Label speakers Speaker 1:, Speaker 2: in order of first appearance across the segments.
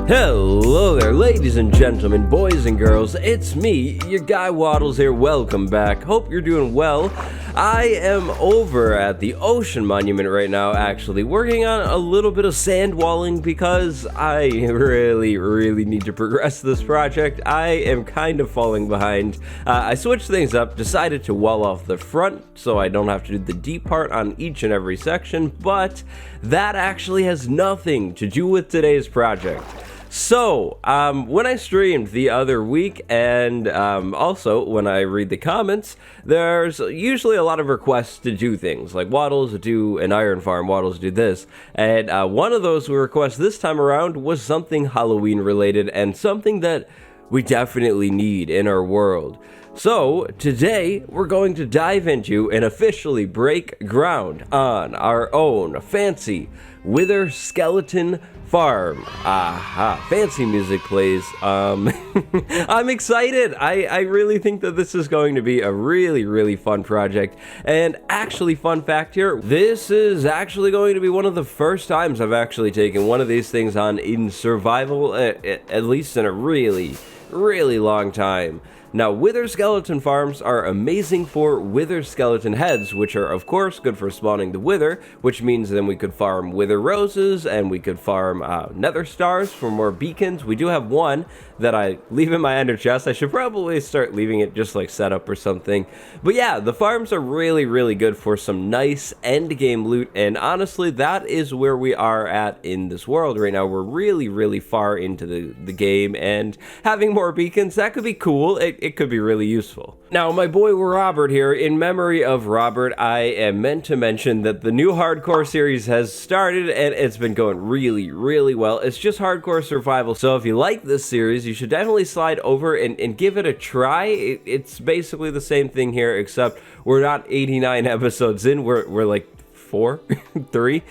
Speaker 1: Hello there, ladies and gentlemen, boys and girls. It's me, your guy Wattles here. Welcome back. Hope you're doing well. I am over at the Ocean Monument right now, actually, working on a little bit of sand walling because I really need to progress this project. I am kind of falling behind. I switched things up, decided to wall off the front so I don't have to do the deep part on each and every section, but that actually has nothing to do with today's project. So, when I streamed the other week, and also when I read the comments, there's usually a lot of requests to do things, like Wattles do an iron farm, Wattles do this, and one of those requests this time around was something Halloween related, and something that we definitely need in our world. So, today, we're going to dive into and officially break ground on our own fancy wither skeleton farm. Aha, fancy music plays. I'm excited. I really think that this is going to be a really fun project. And actually, fun fact here, this is actually going to be one of the first times I've actually taken one of these things on in survival, at least in a really long time. Now, wither skeleton farms are amazing for wither skeleton heads, which are of course good for spawning the wither, which means then we could farm wither roses and we could farm nether stars for more beacons. We do have one that I leave in my ender chest. I should probably start leaving it just like set up or something. But yeah, the farms are really good for some nice end game loot, and honestly, that is where we are at in this world right now. We're really far into the game, and having more beacons, that could be cool. It could be really useful. Now, my boy Robert here, in memory of Robert, I am meant to mention that the new hardcore series has started, and it's been going really well. It's just hardcore survival, so if you like this series, you should definitely slide over and give it a try. It's basically the same thing here, except we're not 89 episodes in, we're like 3.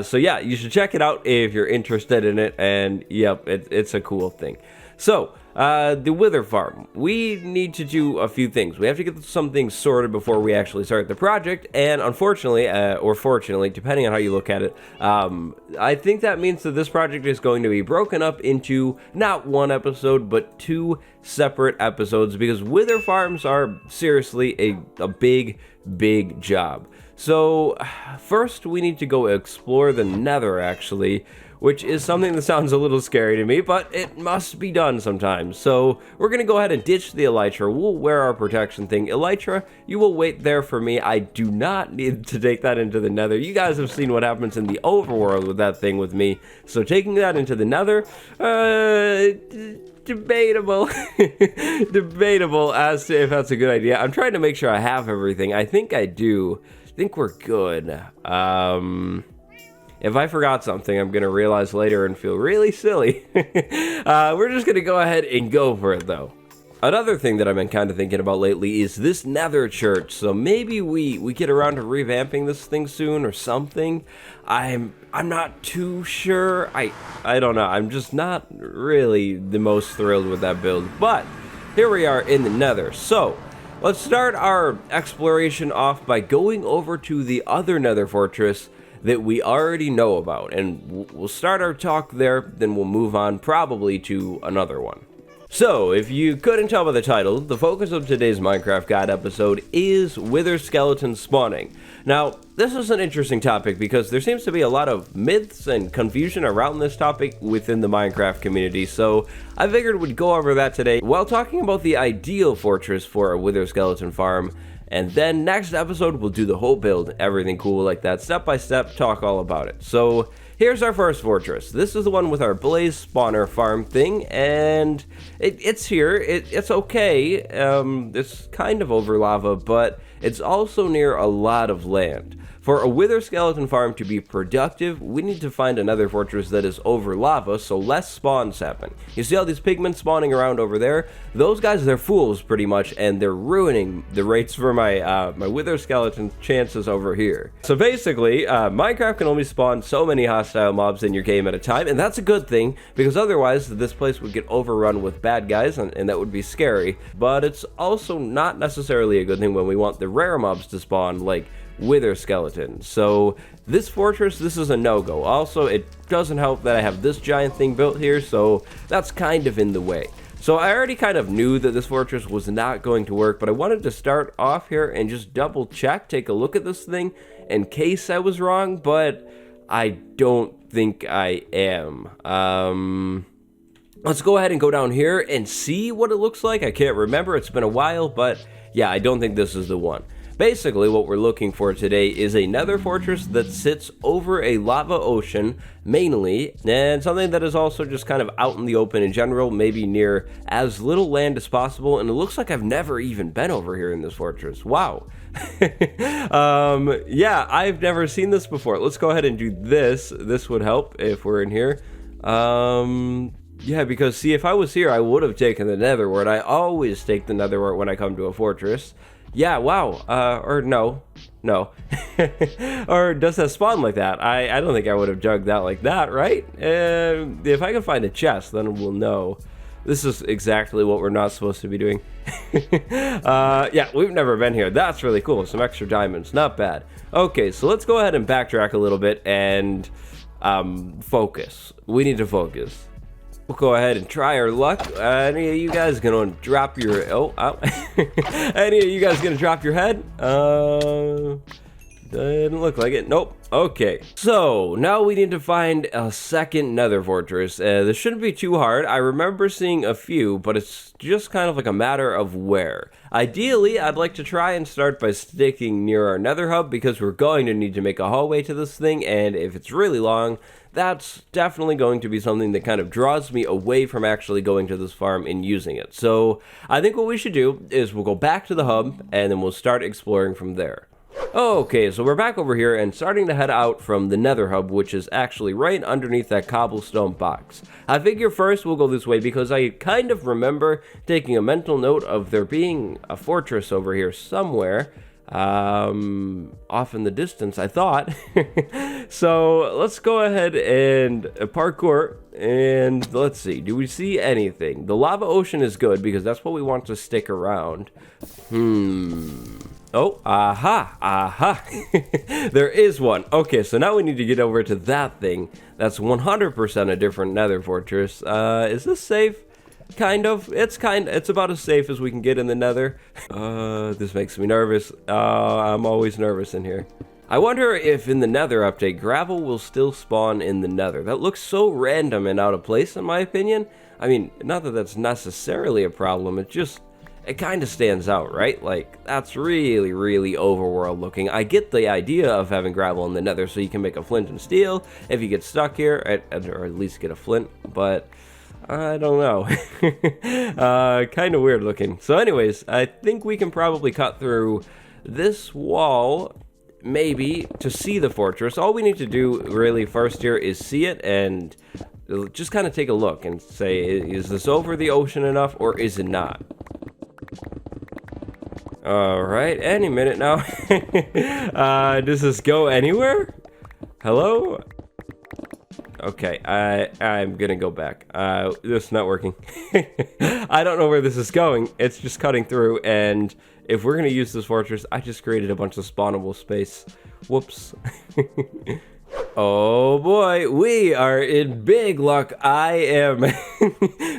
Speaker 1: So yeah, you should check it out if you're interested in it, and yep, it's a cool thing. So, the wither farm. We need to do a few things. We have to get some things sorted before we actually start the project, and unfortunately, or fortunately, depending on how you look at it, I think that means that this project is going to be broken up into not one episode, but 2 separate episodes, because wither farms are seriously a big job. So, first we need to go explore the nether, actually, which is something that sounds a little scary to me, but it must be done sometimes. So we're going to go ahead and ditch the elytra. We'll wear our protection thing. Elytra, you will wait there for me. I do not need to take that into the nether. You guys have seen what happens in the overworld with that thing with me. So taking that into the nether, debatable. Debatable as to if that's a good idea. I'm trying to make sure I have everything. I think I do. I think we're good. If I forgot something, I'm going to realize later and feel really silly. We're just going to go ahead and go for it, though. Another thing that I've been kind of thinking about lately is this nether church. So maybe we get around to revamping this thing soon or something. I'm not too sure. I don't know. I'm just not really the most thrilled with that build. But here we are in the nether. So let's start our exploration off by going over to the other nether fortress that we already know about, and we'll start our talk there, then we'll move on probably to another one. So, if you couldn't tell by the title, the focus of today's Minecraft Guide episode is wither skeleton spawning. Now, this is an interesting topic because there seems to be a lot of myths and confusion around this topic within the Minecraft community, so I figured we'd go over that today while talking about the ideal fortress for a wither skeleton farm. And then next episode, we'll do the whole build, everything cool like that, step by step, talk all about it. So here's our first fortress. This is the one with our blaze spawner farm thing, and it's here. It's okay. It's kind of over lava, but it's also near a lot of land. For a wither skeleton farm to be productive, we need to find another fortress that is over lava, so less spawns happen. You see all these pigmen spawning around over there? Those guys, they're fools pretty much, and they're ruining the rates for my my wither skeleton chances over here. So basically, Minecraft can only spawn so many hostile mobs in your game at a time, and that's a good thing, because otherwise this place would get overrun with bad guys, and that would be scary. But it's also not necessarily a good thing when we want the rare mobs to spawn, like wither skeleton. So this fortress, this is a no-go. Also, it doesn't help that I have this giant thing built here, so that's kind of in the way. So I already kind of knew that this fortress was not going to work, but I wanted to start off here and just double check, take a look at this thing in case I was wrong, but I don't think I am. Let's go ahead and go down here and see what it looks like. I can't remember, it's been a while, but yeah, I don't think this is the one. Basically, what we're looking for today is a nether fortress that sits over a lava ocean, mainly, and something that is also just kind of out in the open in general, maybe near as little land as possible, and it looks like I've never even been over here in this fortress. Wow. Yeah, I've never seen this before. Let's go ahead and do this. This would help if we're in here. Yeah, because see, if I was here, I would have taken the nether wart. I always take the nether wart when I come to a fortress. Yeah, wow. Or no. Or does that spawn like that? I don't think I would have jugged that like that, right? If I can find a chest, then we'll know. This is exactly what we're not supposed to be doing. Yeah, we've never been here. That's really cool. Some extra diamonds. Not bad. Okay, so let's go ahead and backtrack a little bit and focus. We need to focus. We'll go ahead and try our luck. Any of you guys gonna drop your... Any of you guys gonna drop your head? Didn't look like it. Nope. Okay. So, now we need to find a second nether fortress. This shouldn't be too hard. I remember seeing a few, but it's just kind of like a matter of where. Ideally, I'd like to try and start by sticking near our nether hub, because we're going to need to make a hallway to this thing, and if it's really long, that's definitely going to be something that kind of draws me away from actually going to this farm and using it. So I think what we should do is we'll go back to the hub and then we'll start exploring from there. Okay, so we're back over here and starting to head out from the nether hub, which is actually right underneath that cobblestone box. I figure first we'll go this way because I kind of remember taking a mental note of there being a fortress over here somewhere. Off in the distance, I thought. So let's go ahead and parkour and let's see, do we see anything? The lava ocean is good because that's what we want to stick around. Oh, aha. There is one. Okay, so now we need to get over to that thing. That's 100% a different nether fortress. Is this safe? Kind of. It's about as safe as we can get in the nether. This makes me nervous. I'm always nervous in here. I wonder if in the nether update, gravel will still spawn in the nether. That looks so random and out of place in my opinion. I mean, not that that's necessarily a problem, it kind of stands out, right? Like, that's really, really overworld looking. I get the idea of having gravel in the nether so you can make a flint and steel if you get stuck here, or at least get a flint, but I don't know. Kind of weird looking. So anyways, I think we can probably cut through this wall, maybe, to see the fortress. All we need to do really first here is see it and just kind of take a look and say, is this over the ocean enough or is it not? Alright, any minute now. Does this go anywhere? Hello? Okay, I'm gonna go back. This is not working. I don't know where this is going. It's just cutting through, and if we're gonna use this fortress, I just created a bunch of spawnable space. Whoops. Oh boy, we are in big luck. I am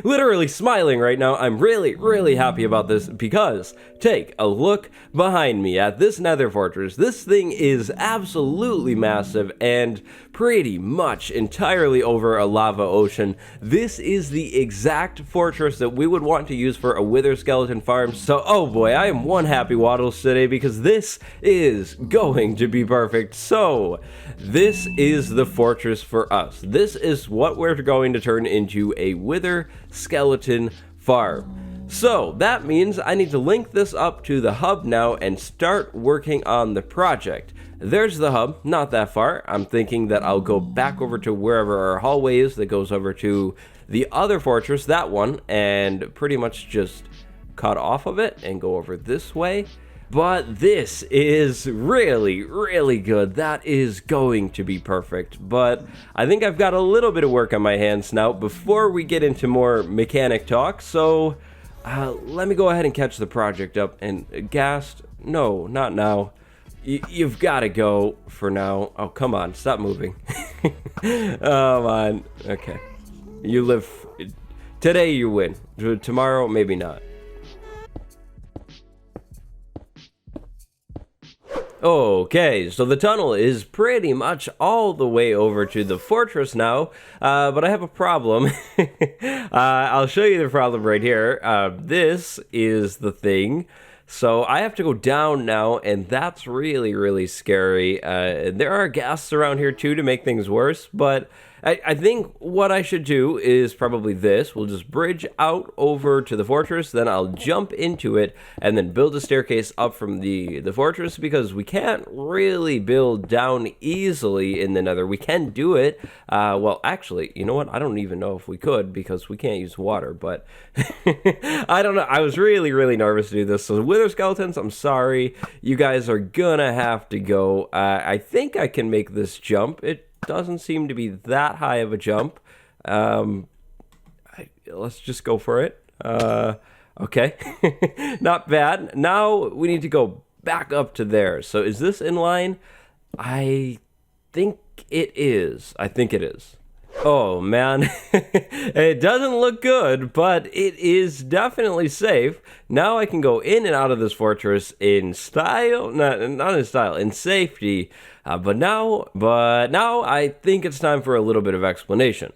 Speaker 1: literally smiling right now. I'm really, really happy about this because take a look behind me at this nether fortress. This thing is absolutely massive and pretty much entirely over a lava ocean. This is the exact fortress that we would want to use for a wither skeleton farm. So, oh boy, I am one happy Wattles today because this is going to be perfect. So, this is the fortress for us. This is what we're going to turn into a wither skeleton farm. So that means I need to link this up to the hub now and start working on the project. There's the hub, not that far. I'm thinking that I'll go back over to wherever our hallway is that goes over to the other fortress, that one, and pretty much just cut off of it and go over this way. But this is really, really good. That is going to be perfect. But I think I've got a little bit of work on my hands now before we get into more mechanic talk. So let me go ahead and catch the project up and gassed. No, not now. You've got to go for now. Oh, come on. Stop moving. Oh, man. Okay. You live... Today you win. Tomorrow, maybe not. Okay, so the tunnel is pretty much all the way over to the fortress now, but I have a problem. I'll show you the problem right here. This is the thing. So I have to go down now, and that's really, really scary. There are ghasts around here too to make things worse, but I think what I should do is probably this. We'll just bridge out over to the fortress, then I'll jump into it, and then build a staircase up from the fortress, because we can't really build down easily in the nether. We can do it. Well, actually, you know what? I don't even know if we could, because we can't use water, but I don't know. I was really, really nervous to do this. So wither skeletons, I'm sorry. You guys are gonna have to go. I think I can make this jump. It doesn't seem to be that high of a jump. Let's just go for it. Okay. Not bad. Now we need to go back up to there. So is this in line? I think it is. I think it is. Oh, man. It doesn't look good, but it is definitely safe. Now I can go in and out of this fortress in style. Not in style, in safety. But now I think it's time for a little bit of explanation.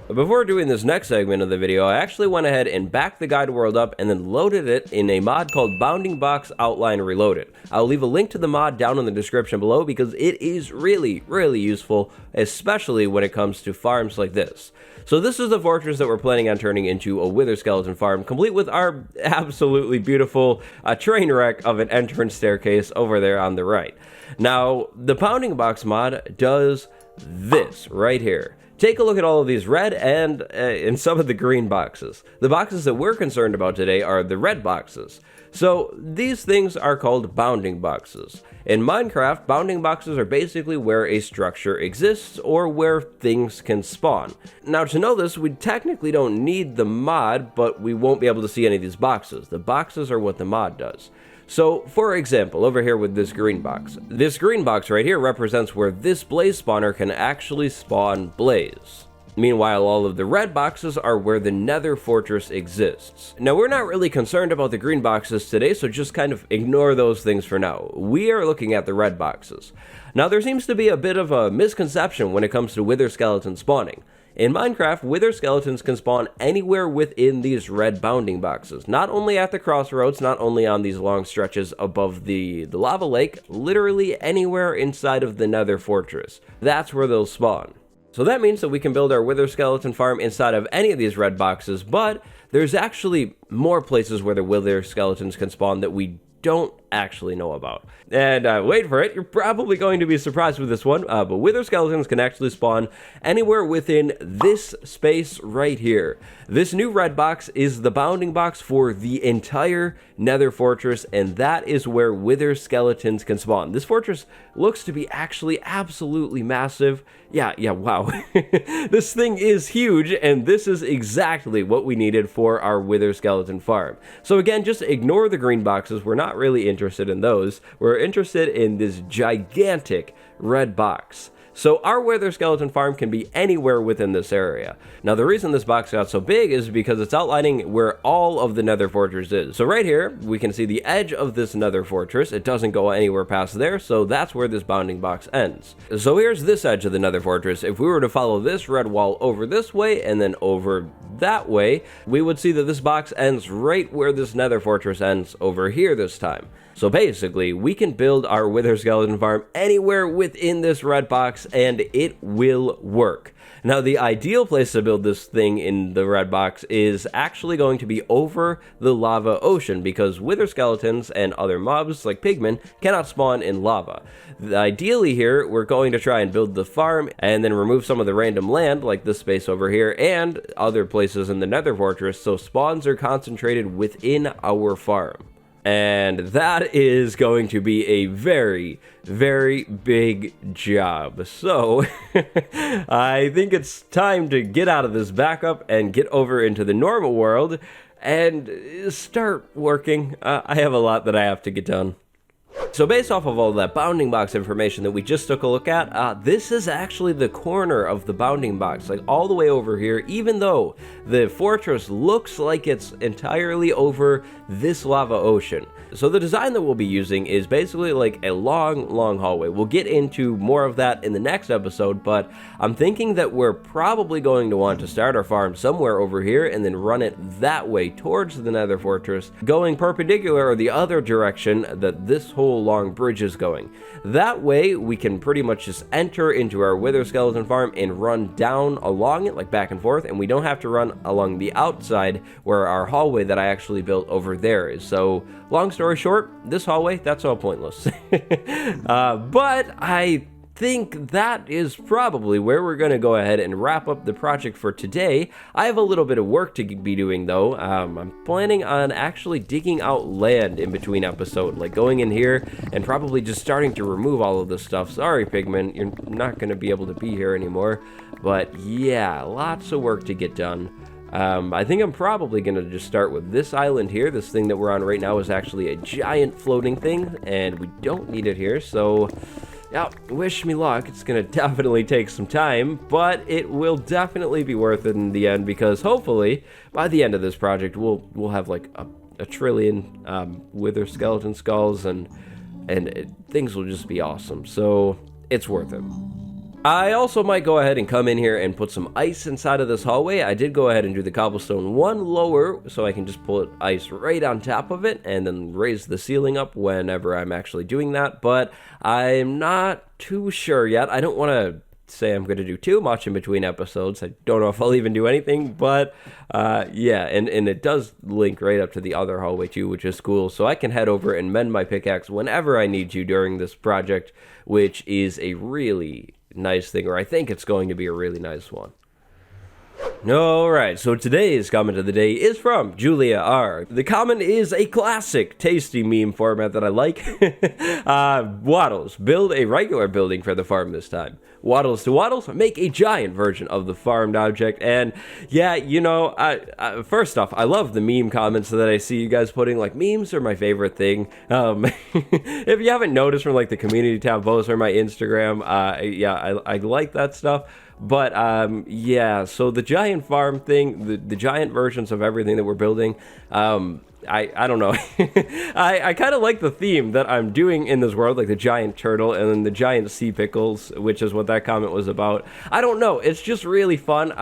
Speaker 1: But before doing this next segment of the video, I actually went ahead and backed the guide world up and then loaded it in a mod called Bounding Box Outline Reloaded. I'll leave a link to the mod down in the description below because it is really, really useful, especially when it comes to farms like this. So this is the fortress that we're planning on turning into a wither skeleton farm, complete with our absolutely beautiful train wreck of an entrance staircase over there on the right. Now, the Bounding Box mod does this right here. Take a look at all of these red and some of the green boxes. The boxes that we're concerned about today are the red boxes. So these things are called bounding boxes. In Minecraft, bounding boxes are basically where a structure exists or where things can spawn. Now, to know this, we technically don't need the mod, but we won't be able to see any of these boxes. The boxes are what the mod does. So, for example, over here with this green box right here represents where this blaze spawner can actually spawn blaze. Meanwhile, all of the red boxes are where the nether fortress exists. Now, we're not really concerned about the green boxes today, so just kind of ignore those things for now. We are looking at the red boxes. Now, there seems to be a bit of a misconception when it comes to wither skeleton spawning. In Minecraft, wither skeletons can spawn anywhere within these red bounding boxes. Not only at the crossroads, not only on these long stretches above the lava lake, literally anywhere inside of the nether fortress. That's where they'll spawn. So that means that we can build our wither skeleton farm inside of any of these red boxes, but there's actually more places where the wither skeletons can spawn that we don't actually know about. And wait for it, you're probably going to be surprised with this one, but wither skeletons can actually spawn anywhere within this space right here. This new red box is the bounding box for the entire nether fortress, and that is where wither skeletons can spawn. This fortress looks to be actually absolutely massive. Yeah, wow. This thing is huge, and this is exactly what we needed for our wither skeleton farm. So again, just ignore the green boxes. We're not really interested in those. We're interested in this gigantic red box. So our wither skeleton farm can be anywhere within this area. Now the reason this box got so big is because it's outlining where all of the nether fortress is. So right here, we can see the edge of this nether fortress. It doesn't go anywhere past there, so that's where this bounding box ends. So here's this edge of the nether fortress. If we were to follow this red wall over this way and then over that way, we would see that this box ends right where this nether fortress ends over here this time. So basically, we can build our wither skeleton farm anywhere within this red box, and it will work. Now, the ideal place to build this thing in the red box is actually going to be over the lava ocean, because wither skeletons and other mobs like pigmen cannot spawn in lava. Ideally here, we're going to try and build the farm and then remove some of the random land, like this space over here, and other places in the nether fortress, so spawns are concentrated within our farm. And that is going to be a very, very big job. So I think it's time to get out of this backup and get over into the normal world and start working. I have a lot that I have to get done. So based off of all that bounding box information that we just took a look at, this is actually the corner of the bounding box, like all the way over here, even though the fortress looks like it's entirely over this lava ocean. So the design that we'll be using is basically like a long hallway. We'll get into more of that in the next episode, but I'm thinking that we're probably going to want to start our farm somewhere over here and then run it that way towards the nether fortress, going perpendicular or the other direction that this whole long bridge is going. That way we can pretty much just enter into our wither skeleton farm and run down along it, like back and forth, and we don't have to run along the outside where our hallway that I actually built over there is. So long story short, this hallway, that's all pointless. But I think that is probably where we're going to go ahead and wrap up the project for today. I have a little bit of work to be doing though. I'm planning on actually digging out land in between episodes, like going in here and probably just starting to remove all of this stuff. Sorry, Pigman, you're not going to be able to be here anymore. But yeah, lots of work to get done. I think I'm probably going to just start with this island here. This thing that we're on right now is actually a giant floating thing, and we don't need it here, so yeah, wish me luck. It's going to definitely take some time, but it will definitely be worth it in the end, because hopefully by the end of this project we'll have like a trillion wither skeleton skulls, and things will just be awesome, so it's worth it. I also might go ahead and come in here and put some ice inside of this hallway. I did go ahead and do the cobblestone one lower so I can just put ice right on top of it and then raise the ceiling up whenever I'm actually doing that, but I'm not too sure yet. I don't want to say I'm going to do too much in between episodes. I don't know if I'll even do anything, but yeah, and it does link right up to the other hallway too, which is cool, so I can head over and mend my pickaxe whenever I need to during this project, which is a really nice thing, or I think it's going to be a really nice one. Alright, so today's comment of the day is from Julia R. The comment is a classic, tasty meme format that I like. Wattles, build a regular building for the farm this time. Wattles to Wattles, make a giant version of the farmed object. And yeah, you know, first off, I love the meme comments that I see you guys putting. Like, memes are my favorite thing. If you haven't noticed from like the community tab posts or my Instagram, yeah, I like that stuff. But yeah, so the giant farm thing, the giant versions of everything that we're building, I don't know. I kind of like the theme that I'm doing in this world, like the giant turtle and then the giant sea pickles, which is what that comment was about. I don't know. It's just really fun.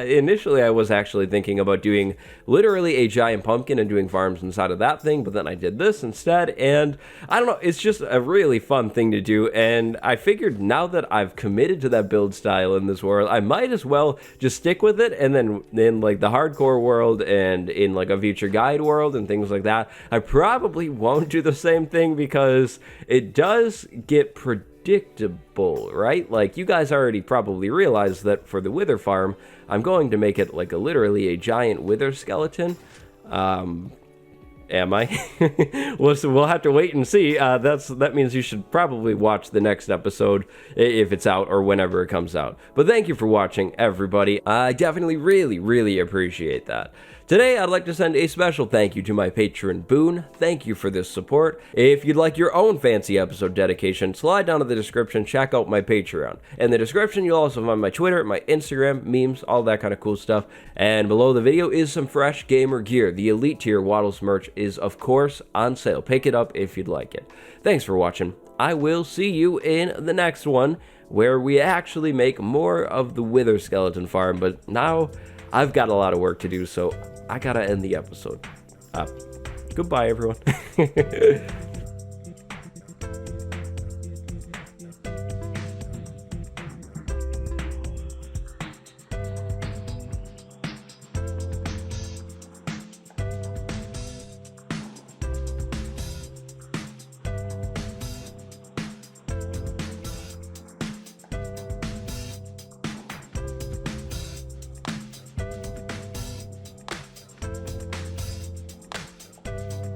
Speaker 1: Initially, I was actually thinking about doing literally a giant pumpkin and doing farms inside of that thing, but then I did this instead, and I don't know. It's just a really fun thing to do, and I figured now that I've committed to that build style in this world, I might as well just stick with it, and then in like the hardcore world and in like a future guide world and things like that, I probably won't do the same thing because it does get predictable, right? Like, you guys already probably realized that for the wither farm, I'm going to make it like literally a giant wither skeleton. Am I? Well, so we'll have to wait and see. That means you should probably watch the next episode if it's out or whenever it comes out. But thank you for watching, everybody. I definitely really appreciate that. Today, I'd like to send a special thank you to my patron, Boone. Thank you for this support. If you'd like your own fancy episode dedication, slide down to the description, check out my Patreon. In the description, you'll also find my Twitter, my Instagram, memes, all that kind of cool stuff. And below the video is some fresh gamer gear. The Elite Tier Wattles merch is, of course, on sale. Pick it up if you'd like it. Thanks for watching. I will see you in the next one, where we actually make more of the wither skeleton farm, but now I've got a lot of work to do, so I gotta end the episode. Goodbye, everyone.